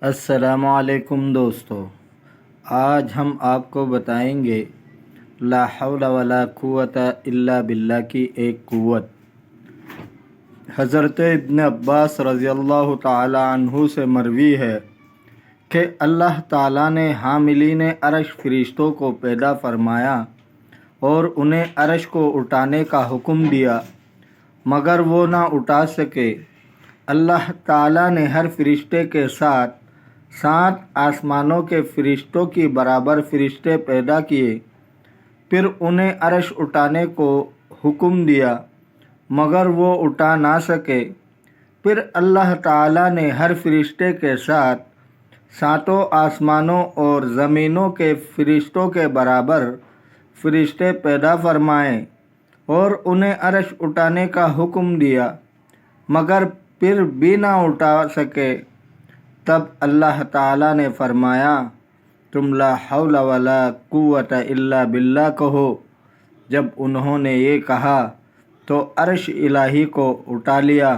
السلام علیکم دوستو، آج ہم آپ کو بتائیں گے لا حول ولا قوت الا باللہ کی ایک قوت۔ حضرت ابن عباس رضی اللہ تعالی عنہ سے مروی ہے کہ اللہ تعالیٰ نے حاملین عرش فرشتوں کو پیدا فرمایا اور انہیں عرش کو اٹھانے کا حکم دیا، مگر وہ نہ اٹھا سکے۔ اللہ تعالیٰ نے ہر فرشتے کے ساتھ 7 آسمانوں کے فرشتوں کی برابر فرشتے پیدا کیے، پھر انہیں عرش اٹھانے کو حکم دیا، مگر وہ اٹھا نہ سکے۔ پھر اللہ تعالیٰ نے ہر فرشتے کے ساتھ 7 آسمانوں اور زمینوں کے فرشتوں کے برابر فرشتے پیدا فرمائے اور انہیں عرش اٹھانے کا حکم دیا، مگر پھر بھی نہ اٹھا سکے۔ تب اللہ تعالیٰ نے فرمایا، تم لا حول ولا قوت الا باللہ کہو۔ جب انہوں نے یہ کہا تو عرش الہی کو اٹھا لیا،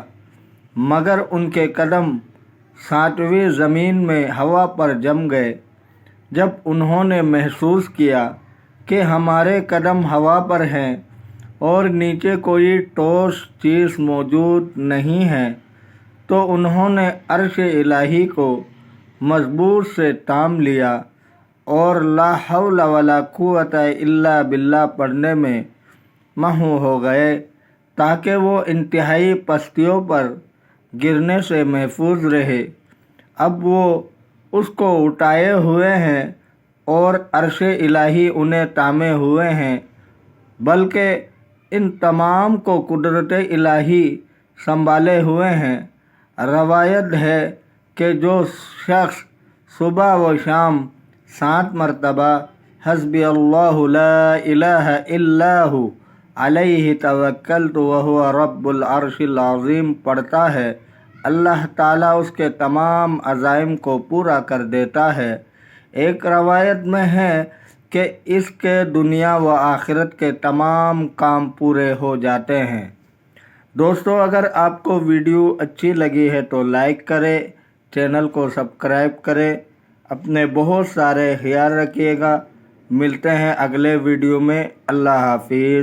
مگر ان کے قدم 7ویں زمین میں ہوا پر جم گئے۔ جب انہوں نے محسوس کیا کہ ہمارے قدم ہوا پر ہیں اور نیچے کوئی ٹھوس چیز موجود نہیں ہے، تو انہوں نے عرش الہی کو مضبوط سے تھام لیا اور لا حول ولا قوت الا باللہ پڑھنے میں مہو ہو گئے، تاکہ وہ انتہائی پستیوں پر گرنے سے محفوظ رہے۔ اب وہ اس کو اٹھائے ہوئے ہیں اور عرش الہی انہیں تھامے ہوئے ہیں، بلکہ ان تمام کو قدرت الہی سنبھالے ہوئے ہیں۔ روایت ہے کہ جو شخص صبح و شام 7 مرتبہ حسبی اللہ لا الہ الا ہو علیہ توکلت وہو رب العرش العظیم پڑھتا ہے، اللہ تعالیٰ اس کے تمام عزائم کو پورا کر دیتا ہے۔ ایک روایت میں ہے کہ اس کے دنیا و آخرت کے تمام کام پورے ہو جاتے ہیں۔ دوستو، اگر آپ کو ویڈیو اچھی لگی ہے تو لائک کریں، چینل کو سبسکرائب کریں، اپنے بہت سارے خیال رکھیے گا۔ ملتے ہیں اگلے ویڈیو میں۔ اللہ حافظ۔